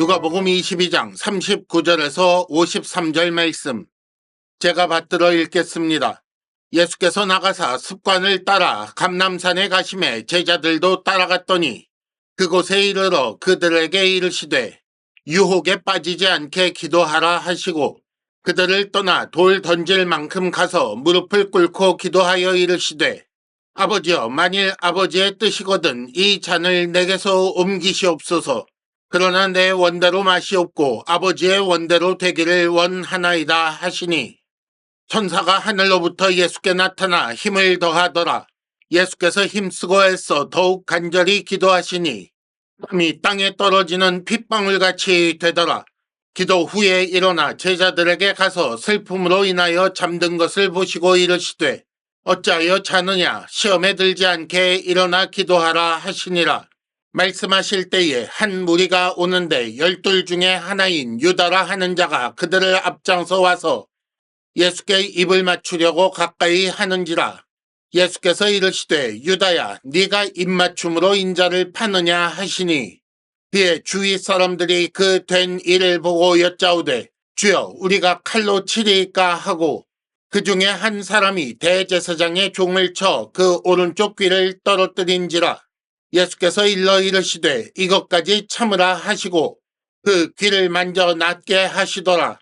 누가복음 22장 39절에서 53절 말씀 제가 받들어 읽겠습니다. 예수께서 나가사 습관을 따라 감람산에 가심에 제자들도 따라갔더니 그곳에 이르러 그들에게 이르시되 유혹에 빠지지 않게 기도하라 하시고 그들을 떠나 돌 던질 만큼 가서 무릎을 꿇고 기도하여 이르시되 아버지여, 만일 아버지의 뜻이거든 이 잔을 내게서 옮기시옵소서. 그러나 내 원대로 마시옵고 아버지의 원대로 되기를 원하나이다 하시니 천사가 하늘로부터 예수께 나타나 힘을 더하더라. 예수께서 힘쓰고 애써 더욱 간절히 기도하시니 땀이 땅에 떨어지는 핏방울같이 되더라. 기도 후에 일어나 제자들에게 가서 슬픔으로 인하여 잠든 것을 보시고 이르시되 어찌하여 자느냐, 시험에 들지 않게 일어나 기도하라 하시니라. 말씀하실 때에 한 무리가 오는데 12 중에 하나인 유다라 하는 자가 그들을 앞장서 와서 예수께 입을 맞추려고 가까이 하는지라. 예수께서 이르시되 유다야, 네가 입맞춤으로 인자를 파느냐 하시니 그의 주위 사람들이 그 된 일을 보고 여짜오되 주여, 우리가 칼로 치리이까 하고 그 중에 한 사람이 대제사장의 종을 쳐 그 오른쪽 귀를 떨어뜨린지라. 예수께서 일러 이르시되 이것까지 참으라 하시고 그 귀를 만져 낫게 하시더라.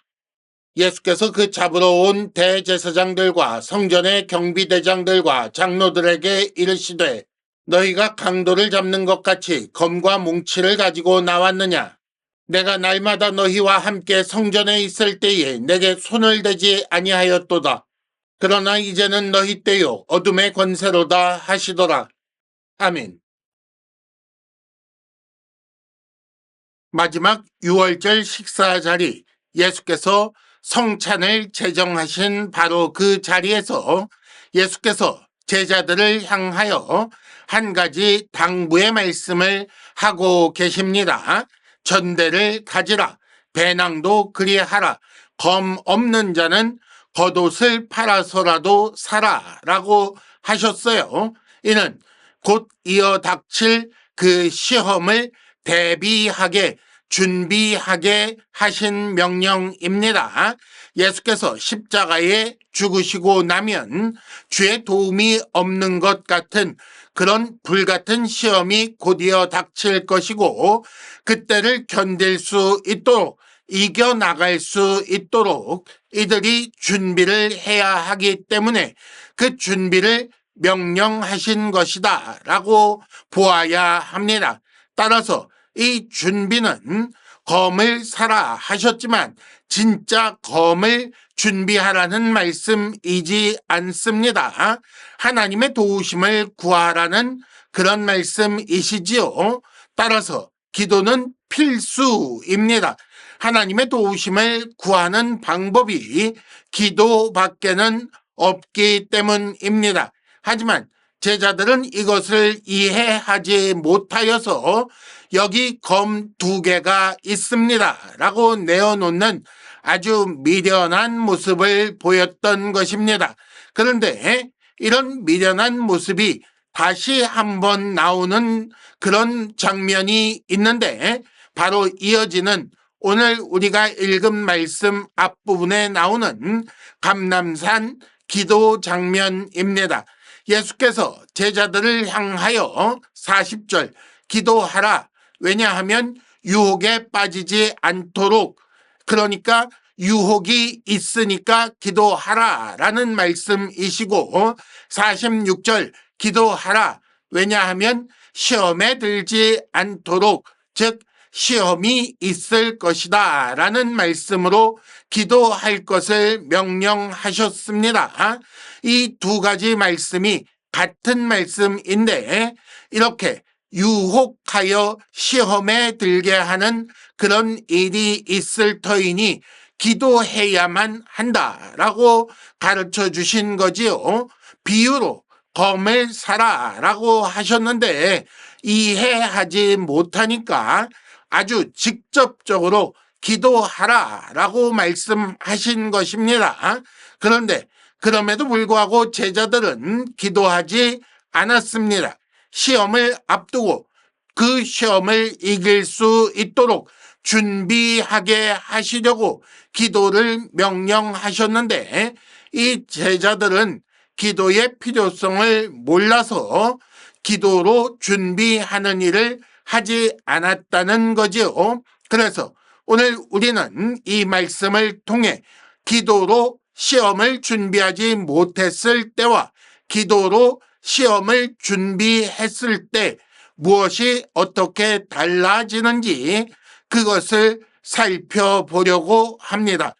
예수께서 그 잡으러 온 대제사장들과 성전의 경비대장들과 장로들에게 이르시되 너희가 강도를 잡는 것 같이 검과 뭉치를 가지고 나왔느냐? 내가 날마다 너희와 함께 성전에 있을 때에 내게 손을 대지 아니하였도다. 그러나 이제는 너희 때요 어둠의 권세로다 하시더라. 아멘. 마지막 6월절 식사 자리, 예수께서 성찬을 제정하신 바로 그 자리에서 예수께서 제자들을 향하여 한 가지 당부의 말씀을 하고 계십니다. 전대를 가지라, 배낭도 그리하라, 검 없는 자는 겉옷을 팔아서라도 사라 라고 하셨어요. 이는 곧 이어 닥칠 그 시험을 대비하게 준비하게 하신 명령입니다. 예수께서 십자가에 죽으시고 나면 주의 도움이 없는 것 같은 그런 불같은 시험이 곧이어 닥칠 것이고 그때를 견딜 수 있도록 이겨나갈 수 있도록 이들이 준비를 해야 하기 때문에 그 준비를 명령하신 것이다 라고 보아야 합니다. 따라서 이 준비는 검을 사라 하셨지만 진짜 검을 준비하라는 말씀이지 않습니다. 하나님의 도우심을 구하라는 그런 말씀이시지요. 따라서 기도는 필수입니다. 하나님의 도우심을 구하는 방법이 기도밖에는 없기 때문입니다. 하지만 제자들은 이것을 이해하지 못하여서 여기 검 2개가 있습니다 라고 내어놓는 아주 미련한 모습을 보였던 것입니다. 그런데 이런 미련한 모습이 다시 한번 나오는 그런 장면이 있는데 바로 이어지는 오늘 우리가 읽은 말씀 앞부분에 나오는 감람산 기도 장면입니다. 예수께서 제자들을 향하여 40절 기도하라. 왜냐하면 유혹에 빠지지 않도록, 그러니까 유혹이 있으니까 기도하라 라는 말씀이시고 46절 기도하라. 왜냐하면 시험에 들지 않도록, 즉 시험이 있을 것이다 라는 말씀으로 기도할 것을 명령하셨습니다. 이 2가지 말씀이 같은 말씀인데 이렇게 유혹하여 시험에 들게 하는 그런 일이 있을 터이니 기도해야만 한다라고 가르쳐 주신 거지요. 비유로 검을 사라라고 하셨는데 이해하지 못하니까 아주 직접적으로 기도하라라고 말씀하신 것입니다. 그런데 그럼에도 불구하고 제자들은 기도하지 않았습니다. 시험을 앞두고 그 시험을 이길 수 있도록 준비하게 하시려고 기도를 명령하셨는데 이 제자들은 기도의 필요성을 몰라서 기도로 준비하는 일을 하지 않았다는 거지요. 그래서 오늘 우리는 이 말씀을 통해 기도로 시험을 준비하지 못했을 때와 기도로 시험을 준비했을 때 무엇이 어떻게 달라지는지 그것을 살펴보려고 합니다.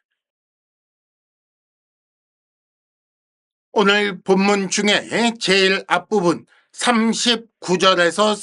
오늘 본문 중에 제일 앞부분 39절에서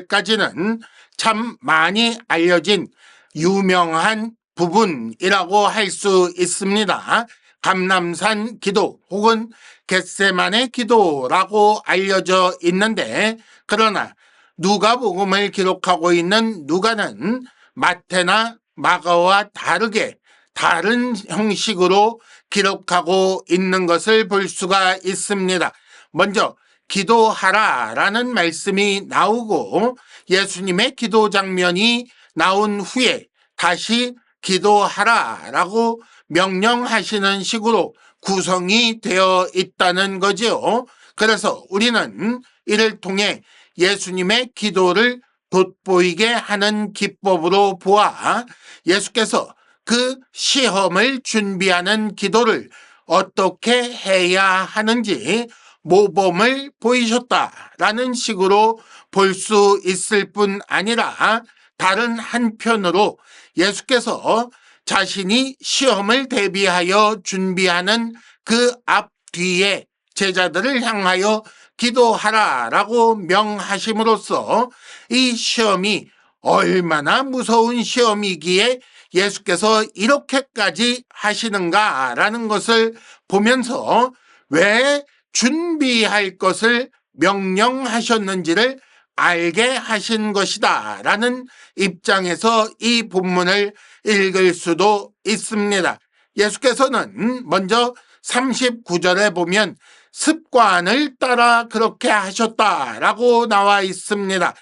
46절까지는 참 많이 알려진 유명한 부분이라고 할 수 있습니다. 감람산 기도 혹은 겟세마네 기도라고 알려져 있는데 그러나 누가복음을 기록하고 있는 누가는 마태나 마가와 다르게 다른 형식으로 기록하고 있는 것을 볼 수가 있습니다. 먼저 기도하라라는 말씀이 나오고 예수님의 기도 장면이 나온 후에 다시 기도하라라고 명령하시는 식으로 구성이 되어 있다는 거지요. 그래서 우리는 이를 통해 예수님의 기도를 돋보이게 하는 기법으로 보아 예수께서 그 시험을 준비하는 기도를 어떻게 해야 하는지 모범을 보이셨다라는 식으로 볼 수 있을 뿐 아니라 다른 한편으로 예수께서 자신이 시험을 대비하여 준비하는 그 앞뒤에 제자들을 향하여 기도하라라고 명하심으로써 이 시험이 얼마나 무서운 시험이기에 예수께서 이렇게까지 하시는가라는 것을 보면서 왜 준비할 것을 명령하셨는지를 알게 하신 것이다 라는 입장에서 이 본문을 읽을 수도 있습니다. 예수께서는 먼저 39절에 보면 습관을 따라 그렇게 하셨다라고 나와 있습니다.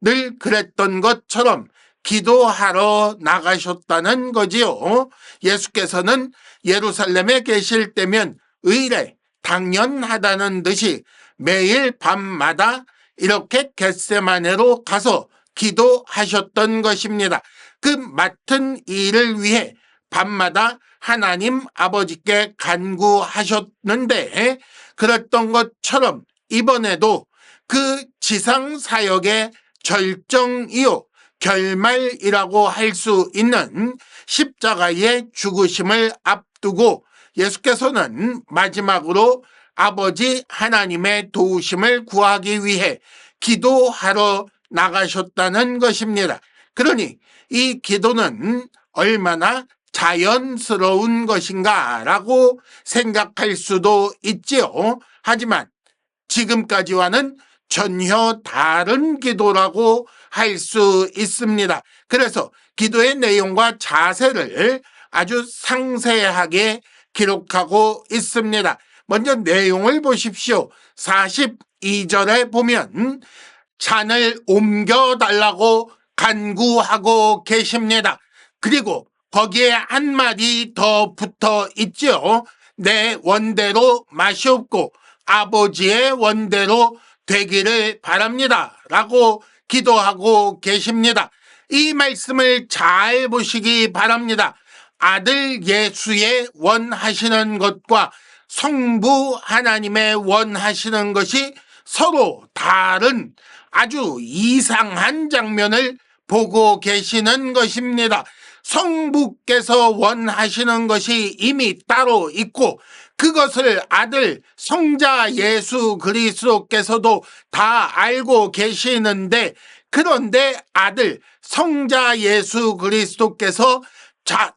늘 그랬던 것처럼 기도하러 나가셨다는 거지요. 예수께서는 예루살렘에 계실 때면 의례 당연하다는 듯이 매일 밤마다 이렇게 겟세마네로 가서 기도하셨던 것입니다. 그 맡은 일을 위해 밤마다 하나님 아버지께 간구하셨는데 그랬던 것처럼 이번에도 그 지상사역의 절정이요 결말이라고 할 수 있는 십자가의 죽으심을 앞두고 예수께서는 마지막으로 아버지 하나님의 도우심을 구하기 위해 기도하러 나가셨다는 것입니다. 그러니 이 기도는 얼마나 자연스러운 것인가라고 생각할 수도 있지요. 하지만 지금까지와는 전혀 다른 기도라고 할 수 있습니다. 그래서 기도의 내용과 자세를 아주 상세하게 기록하고 있습니다. 먼저 내용을 보십시오. 42절에 보면 잔을 옮겨달라고 간구하고 계십니다. 그리고 거기에 한마디 더 붙어 있죠. 내 원대로 마시옵고 아버지의 원대로 되기를 바랍니다. 라고 기도하고 계십니다. 이 말씀을 잘 보시기 바랍니다. 아들 예수의 원하시는 것과 성부 하나님의 원하시는 것이 서로 다른 아주 이상한 장면을 보고 계시는 것입니다. 성부께서 원하시는 것이 이미 따로 있고 그것을 아들 성자 예수 그리스도께서도 다 알고 계시는데 그런데 아들 성자 예수 그리스도께서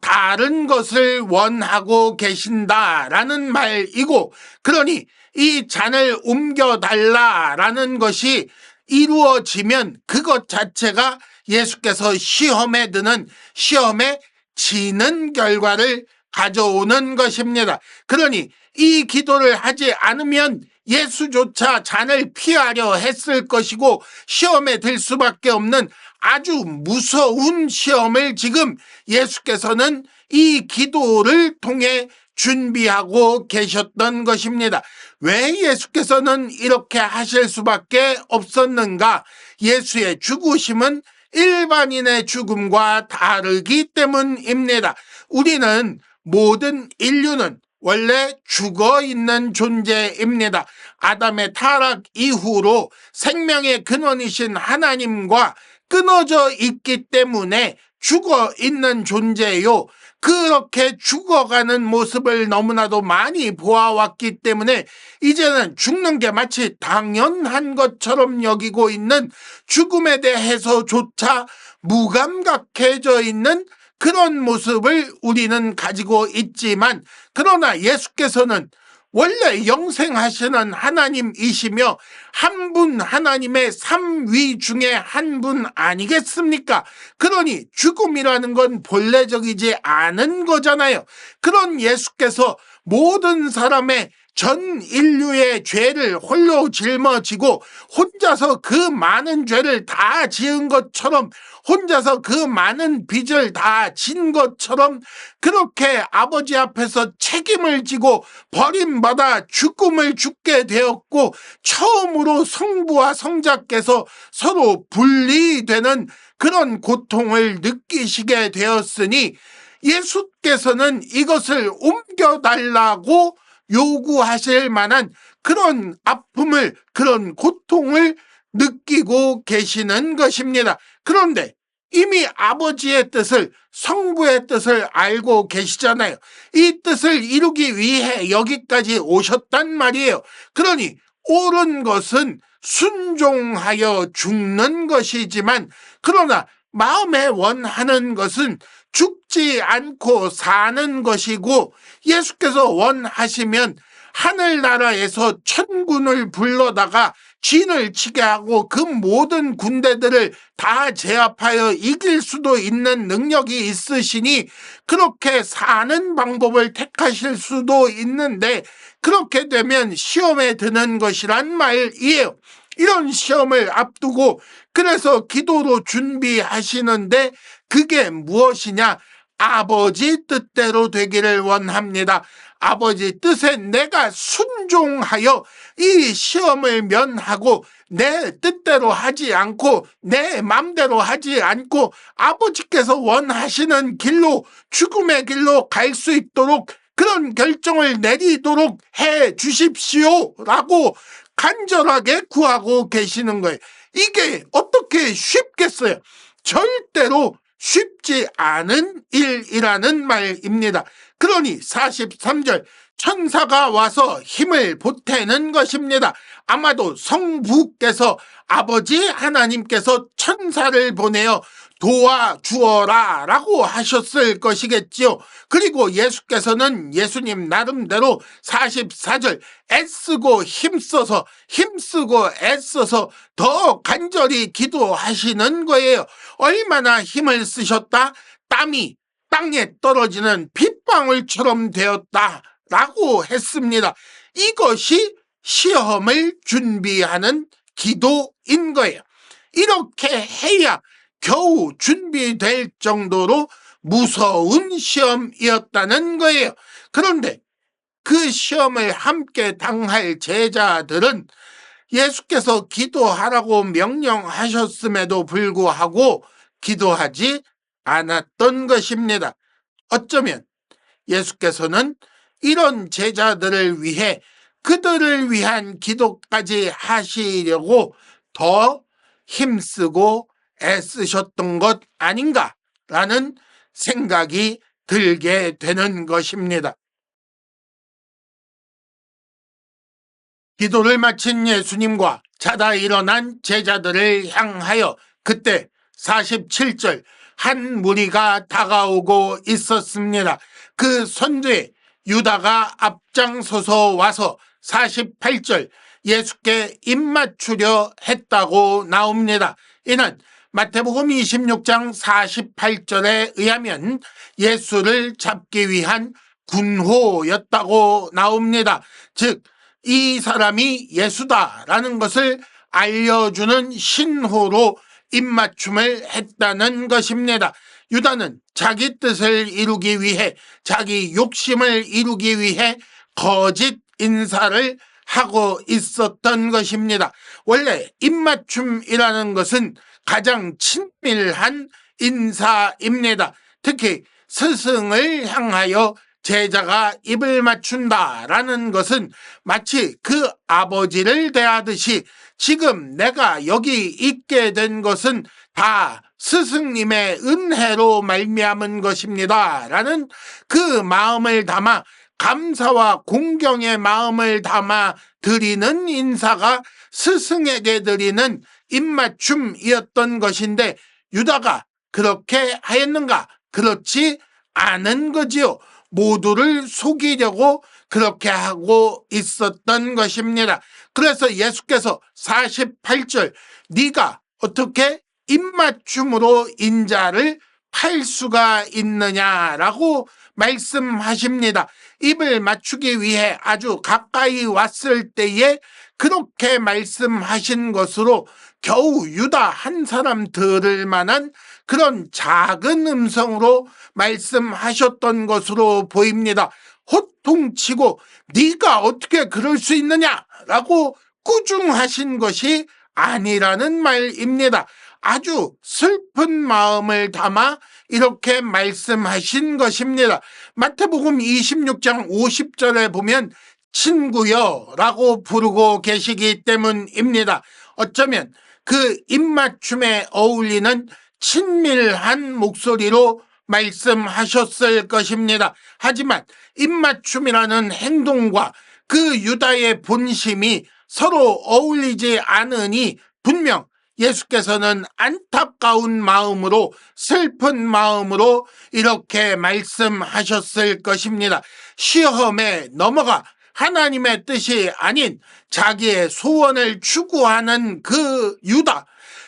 다른 것을 원하고 계신다라는 말이고 그러니 이 잔을 옮겨달라라는 것이 이루어지면 그것 자체가 예수께서 시험에 드는 시험에 지는 결과를 가져오는 것입니다. 그러니 이 기도를 하지 않으면 예수조차 잔을 피하려 했을 것이고 시험에 들 수밖에 없는 아주 무서운 시험을 지금 예수께서는 이 기도를 통해 준비하고 계셨던 것입니다. 왜 예수께서는 이렇게 하실 수밖에 없었는가? 예수의 죽으심은 일반인의 죽음과 다르기 때문입니다. 우리는 모든 인류는 원래 죽어 있는 존재입니다. 아담의 타락 이후로 생명의 근원이신 하나님과 끊어져 있기 때문에 죽어 있는 존재요. 그렇게 죽어가는 모습을 너무나도 많이 보아왔기 때문에 이제는 죽는 게 마치 당연한 것처럼 여기고 있는, 죽음에 대해서조차 무감각해져 있는 그런 모습을 우리는 가지고 있지만, 그러나 예수께서는 원래 영생하시는 하나님이시며 한 분 하나님의 삼위 중에 한 분 아니겠습니까? 그러니 죽음이라는 건 본래적이지 않은 거잖아요. 그런 예수께서 모든 사람의 전 인류의 죄를 홀로 짊어지고 혼자서 그 많은 죄를 다 지은 것처럼, 혼자서 그 많은 빚을 다 진 것처럼 그렇게 아버지 앞에서 책임을 지고 버림받아 죽음을 죽게 되었고, 처음으로 성부와 성자께서 서로 분리되는 그런 고통을 느끼시게 되었으니 예수께서는 이것을 옮겨달라고 요구하실 만한 그런 아픔을, 그런 고통을 느끼고 계시는 것입니다. 그런데 이미 아버지의 뜻을, 성부의 뜻을 알고 계시잖아요. 이 뜻을 이루기 위해 여기까지 오셨단 말이에요. 그러니 옳은 것은 순종하여 죽는 것이지만, 그러나 마음에 원하는 것은 죽지 않고 사는 것이고, 예수께서 원하시면 하늘나라에서 천군을 불러다가 진을 치게 하고 그 모든 군대들을 다 제압하여 이길 수도 있는 능력이 있으시니 그렇게 사는 방법을 택하실 수도 있는데, 그렇게 되면 시험에 드는 것이란 말이에요. 이런 시험을 앞두고 그래서 기도로 준비하시는데, 그게 무엇이냐? 아버지 뜻대로 되기를 원합니다. 아버지 뜻에 내가 순종하여 이 시험을 면하고 내 뜻대로 하지 않고 내 맘대로 하지 않고 아버지께서 원하시는 길로, 죽음의 길로 갈 수 있도록 그런 결정을 내리도록 해 주십시오 라고 간절하게 구하고 계시는 거예요. 이게 어떻게 쉽겠어요? 절대로 쉽지 않은 일이라는 말입니다. 그러니 43절, 천사가 와서 힘을 보태는 것입니다. 아마도 성부께서, 아버지 하나님께서 천사를 보내어 도와주어라 라고 하셨을 것이겠지요. 그리고 예수께서는 예수님 나름대로 44절 애쓰고 힘쓰고 애써서 더 간절히 기도하시는 거예요. 얼마나 힘을 쓰셨다? 땀이 땅에 떨어지는 빗방울처럼 되었다 라고 했습니다. 이것이 시험을 준비하는 기도인 거예요. 이렇게 해야 겨우 준비될 정도로 무서운 시험이었다는 거예요. 그런데 그 시험을 함께 당할 제자들은 예수께서 기도하라고 명령하셨음에도 불구하고 기도하지 않았던 것입니다. 어쩌면 예수께서는 이런 제자들을 위해 그들을 위한 기도까지 하시려고 더 힘쓰고 애쓰셨던 것 아닌가라는 생각이 들게 되는 것입니다. 기도를 마친 예수님과 자다 일어난 제자들을 향하여 그때 47절 한 무리가 다가오고 있었습니다. 그 선두에 유다가 앞장서서 와서 48절 예수께 입맞추려 했다고 나옵니다. 이는 마태복음 26장 48절에 의하면 예수를 잡기 위한 군호였다고 나옵니다. 즉 이 사람이 예수다라는 것을 알려주는 신호로 입맞춤을 했다는 것입니다. 유다는 자기 뜻을 이루기 위해, 자기 욕심을 이루기 위해 거짓 인사를 하고 있었던 것입니다. 원래 입맞춤이라는 것은 가장 친밀한 인사입니다. 특히 스승을 향하여 제자가 입을 맞춘다라는 것은 마치 그 아버지를 대하듯이 지금 내가 여기 있게 된 것은 다 스승님의 은혜로 말미암은 것입니다 라는 그 마음을 담아, 감사와 공경의 마음을 담아 드리는 인사가 스승에게 드리는 입맞춤이었던 것인데, 유다가 그렇게 하였는가? 그렇지 않은 거지요. 모두를 속이려고 그렇게 하고 있었던 것입니다. 그래서 예수께서 48절, 네가 어떻게 입맞춤으로 인자를 팔 수가 있느냐라고 말씀하십니다. 입을 맞추기 위해 아주 가까이 왔을 때에 그렇게 말씀하신 것으로 겨우 유다 한 사람 들을 만한 그런 작은 음성으로 말씀하셨던 것으로 보입니다. 호통치고 네가 어떻게 그럴 수 있느냐라고 꾸중하신 것이 아니라는 말입니다. 아주 슬픈 마음을 담아 이렇게 말씀하신 것입니다. 마태복음 26장 50절에 보면 친구여 라고 부르고 계시기 때문입니다. 어쩌면 그 입맞춤에 어울리는 친밀한 목소리로 말씀하셨을 것입니다. 하지만 입맞춤이라는 행동과 그 유다의 본심이 서로 어울리지 않으니 분명 예수께서는 안타까운 마음으로, 슬픈 마음으로 이렇게 말씀하셨을 것입니다. 시험에 넘어가 하나님의 뜻이 아닌 자기의 소원을 추구하는 그 유다,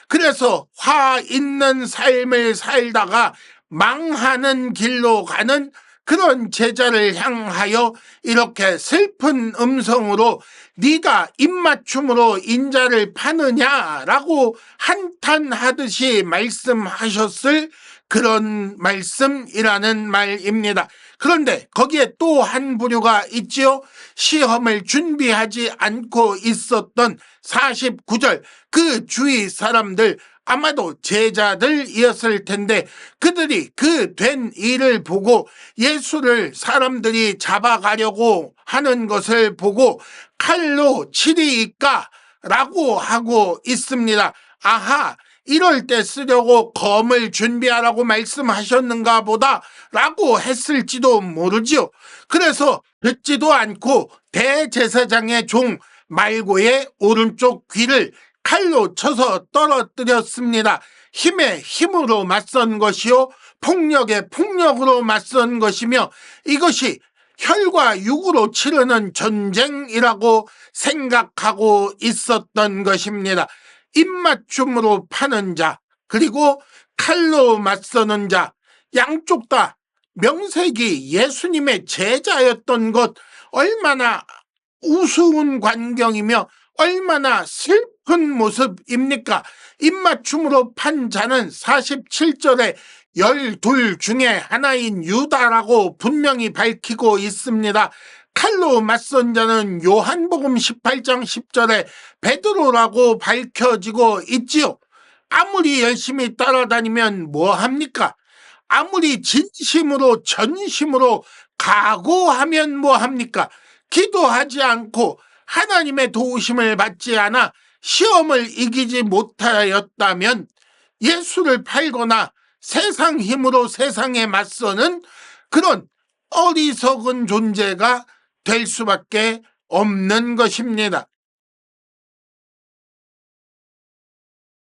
그래서 화 있는 삶을 살다가 망하는 길로 가는 그런 제자를 향하여 이렇게 슬픈 음성으로 네가 입맞춤으로 인자를 파느냐라고 한탄하듯이 말씀하셨을 그런 말씀이라는 말입니다. 그런데 거기에 또 한 부류가 있지요. 시험을 준비하지 않고 있었던 49절, 그 주위 사람들, 아마도 제자들이었을 텐데 그들이 그 된 일을 보고 예수를 사람들이 잡아가려고 하는 것을 보고 칼로 치리이까 라고 하고 있습니다. 아하, 이럴 때 쓰려고 검을 준비하라고 말씀하셨는가 보다 라고 했을지도 모르지요. 그래서 듣지도 않고 대제사장의 종 말고의 오른쪽 귀를 칼로 쳐서 떨어뜨렸습니다. 힘에 힘으로 맞선 것이요, 폭력에 폭력으로 맞선 것이며, 이것이 혈과 육으로 치르는 전쟁이라고 생각하고 있었던 것입니다. 입맞춤으로 파는 자, 그리고 칼로 맞서는 자, 양쪽 다 명색이 예수님의 제자였던 것, 얼마나 우스운 광경이며 얼마나 슬픈 모습입니까? 입맞춤으로 판 자는 47절에 12 중에 하나인 유다라고 분명히 밝히고 있습니다. 칼로 맞선 자는 요한복음 18장 10절에 베드로라고 밝혀지고 있지요. 아무리 열심히 따라다니면 뭐합니까? 아무리 진심으로 전심으로 각오하면 뭐합니까? 기도하지 않고 하나님의 도우심을 받지 않아 시험을 이기지 못하였다면 예수를 팔거나 세상 힘으로 세상에 맞서는 그런 어리석은 존재가 될 수밖에 없는 것입니다.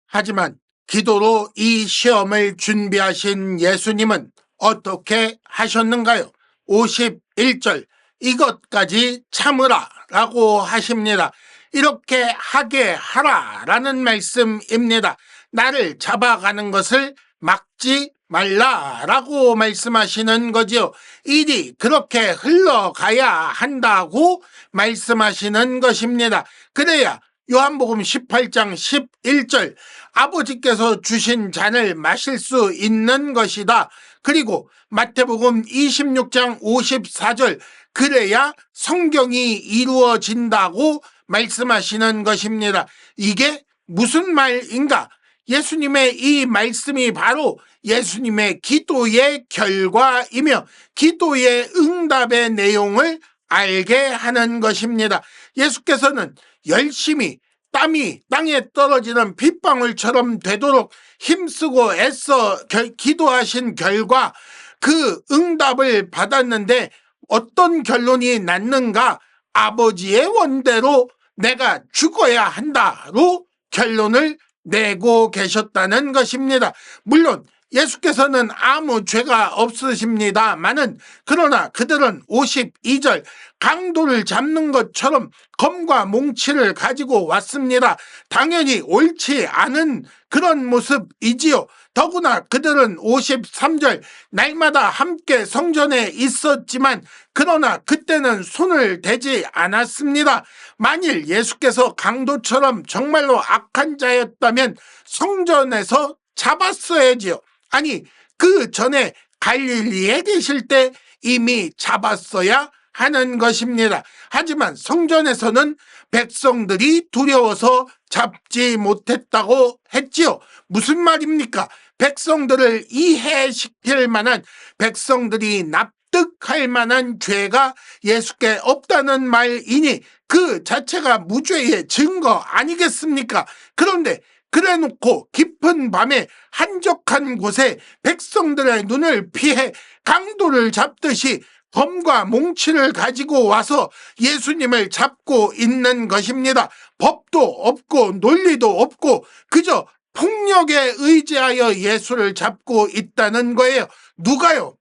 하지만 기도로 이 시험을 준비하신 예수님은 어떻게 하셨는가요? 51절, 이것까지 참으라 라고 하십니다. 이렇게 하게 하라 라는 말씀입니다. 나를 잡아가는 것을 막지 말라라고 말씀하시는 거지요. 일이 그렇게 흘러가야 한다고 말씀하시는 것입니다. 그래야 요한복음 18장 11절 아버지께서 주신 잔을 마실 수 있는 것이다. 그리고 마태복음 26장 54절 그래야 성경이 이루어진다고 말씀하시는 것입니다. 이게 무슨 말인가? 예수님의 이 말씀이 바로 예수님의 기도의 결과이며 기도의 응답의 내용을 알게 하는 것입니다. 예수께서는 열심히 땀이 땅에 떨어지는 빗방울처럼 되도록 힘쓰고 애써 기도하신 결과 그 응답을 받았는데 어떤 결론이 났는가? 아버지의 원대로 내가 죽어야 한다로 결론을 내고 계셨다는 것입니다. 물론 예수께서는 아무 죄가 없으십니다마는 그러나 그들은 52절 강도를 잡는 것처럼 검과 몽치를 가지고 왔습니다. 당연히 옳지 않은 그런 모습이지요. 더구나 그들은 53절 날마다 함께 성전에 있었지만 그러나 그때는 손을 대지 않았습니다. 만일 예수께서 강도처럼 정말로 악한 자였다면 성전에서 잡았어야지요. 아니 그 전에 갈릴리에 계실 때 이미 잡았어야 하는 것입니다. 하지만 성전에서는 백성들이 두려워서 잡지 못했다고 했지요. 무슨 말입니까? 백성들을 이해시킬 만한, 백성들이 납득할 만한 죄가 예수께 없다는 말이니 그 자체가 무죄의 증거 아니겠습니까? 그런데 그래놓고 깊은 밤에 한적한 곳에 백성들의 눈을 피해 강도를 잡듯이 검과 몽치를 가지고 와서 예수님을 잡고 있는 것입니다. 법도 없고 논리도 없고 그저 폭력에 의지하여 예수를 잡고 있다는 거예요. 누가요?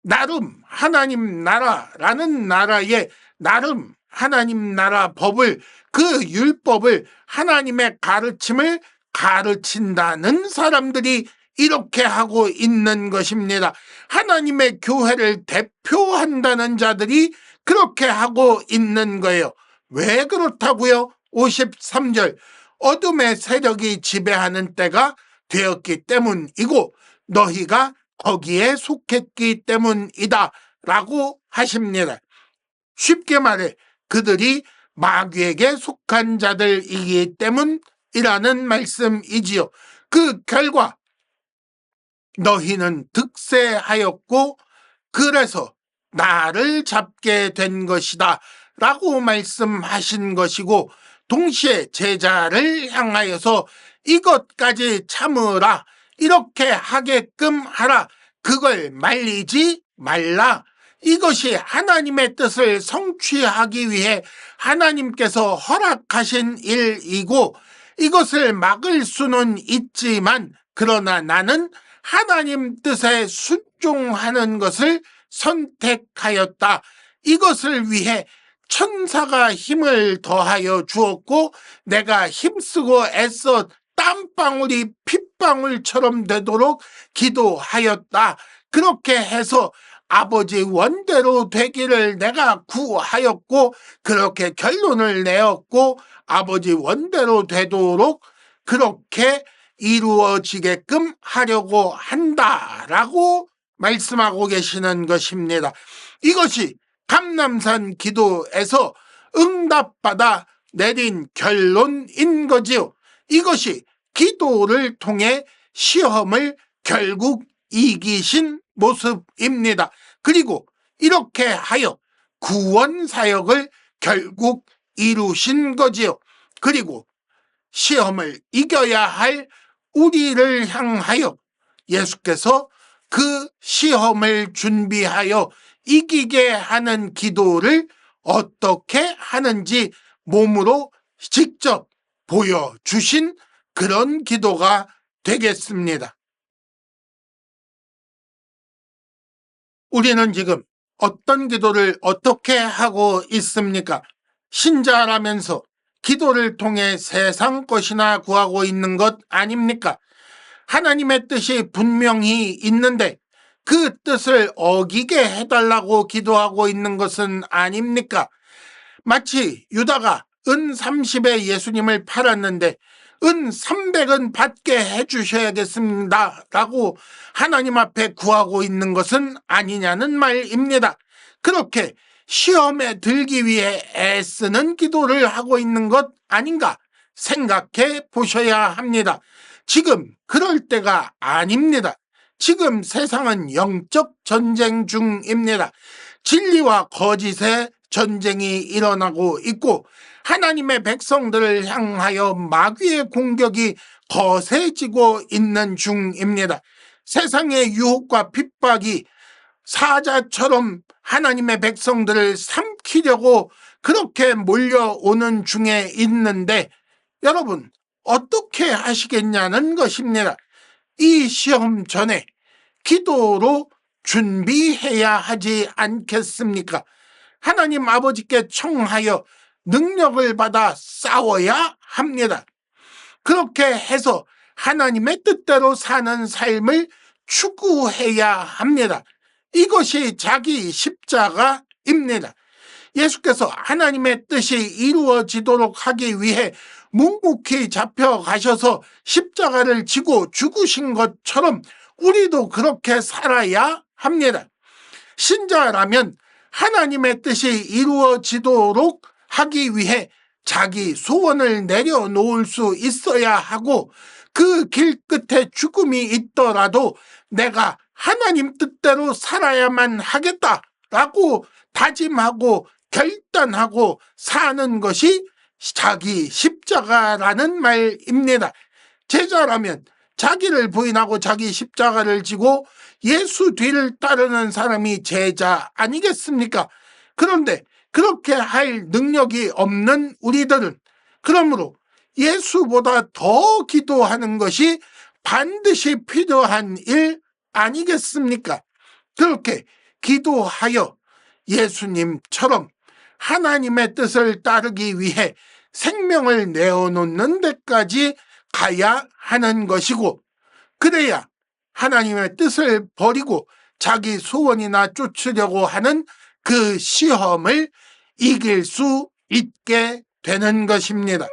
나름 하나님 나라라는 나라의 나름 하나님 나라 법을, 그 율법을, 하나님의 가르침을 가르친다는 사람들이 이렇게 하고 있는 것입니다. 하나님의 교회를 대표한다는 자들이 그렇게 하고 있는 거예요. 왜 그렇다고요? 53절 어둠의 세력이 지배하는 때가 되었기 때문이고 너희가 거기에 속했기 때문이다 라고 하십니다. 쉽게 말해 그들이 마귀에게 속한 자들이기 때문이라는 말씀이지요. 그 결과 너희는 득세하였고 그래서 나를 잡게 된 것이다 라고 말씀하신 것이고, 동시에 제자를 향하여서 이것까지 참으라, 이렇게 하게끔 하라, 그걸 말리지 말라. 이것이 하나님의 뜻을 성취하기 위해 하나님께서 허락하신 일이고 이것을 막을 수는 있지만 그러나 나는 하나님 뜻에 순종하는 것을 선택하였다. 이것을 위해 천사가 힘을 더하여 주었고 내가 힘쓰고 애써 땀방울이 핏방울처럼 되도록 기도하였다. 그렇게 해서 아버지 원대로 되기를 내가 구하였고 그렇게 결론을 내었고 아버지 원대로 되도록 그렇게 이루어지게끔 하려고 한다라고 말씀하고 계시는 것입니다. 이것이 감람산 기도에서 응답받아 내린 결론인 거지요. 이것이 기도를 통해 시험을 결국 이기신 모습입니다. 그리고 이렇게 하여 구원 사역을 결국 이루신 거지요. 그리고 시험을 이겨야 할 우리를 향하여 예수께서 그 시험을 준비하여 이기게 하는 기도를 어떻게 하는지 몸으로 직접 보여주신 그런 기도가 되겠습니다. 우리는 지금 어떤 기도를 어떻게 하고 있습니까? 신자라면서 기도를 통해 세상 것이나 구하고 있는 것 아닙니까? 하나님의 뜻이 분명히 있는데 그 뜻을 어기게 해달라고 기도하고 있는 것은 아닙니까? 마치 유다가 은 30에 예수님을 팔았는데 은 300은 받게 해주셔야겠습니다 라고 하나님 앞에 구하고 있는 것은 아니냐는 말입니다. 그렇게 시험에 들기 위해 애쓰는 기도를 하고 있는 것 아닌가 생각해 보셔야 합니다. 지금 그럴 때가 아닙니다. 지금 세상은 영적 전쟁 중입니다. 진리와 거짓의 전쟁이 일어나고 있고 하나님의 백성들을 향하여 마귀의 공격이 거세지고 있는 중입니다. 세상의 유혹과 핍박이 사자처럼 하나님의 백성들을 삼키려고 그렇게 몰려오는 중에 있는데 여러분 어떻게 하시겠냐는 것입니다. 이 시험 전에 기도로 준비해야 하지 않겠습니까? 하나님 아버지께 청하여 능력을 받아 싸워야 합니다. 그렇게 해서 하나님의 뜻대로 사는 삶을 추구해야 합니다. 이것이 자기 십자가입니다. 예수께서 하나님의 뜻이 이루어지도록 하기 위해 묵묵히 잡혀가셔서 십자가를 지고 죽으신 것처럼 우리도 그렇게 살아야 합니다. 신자라면 하나님의 뜻이 이루어지도록 하기 위해 자기 소원을 내려놓을 수 있어야 하고 그 길 끝에 죽음이 있더라도 내가 하나님 뜻대로 살아야만 하겠다라고 다짐하고 결단하고 사는 것이 자기 십자가라는 말입니다. 제자라면 자기를 부인하고 자기 십자가를 지고 예수 뒤를 따르는 사람이 제자 아니겠습니까? 그런데 그렇게 할 능력이 없는 우리들은 그러므로 예수보다 더 기도하는 것이 반드시 필요한 일 아니겠습니까? 그렇게 기도하여 예수님처럼 하나님의 뜻을 따르기 위해 생명을 내어놓는 데까지 가야 하는 것이고 그래야 하나님의 뜻을 버리고 자기 소원이나 쫓으려고 하는 그 시험을 이길 수 있게 되는 것입니다.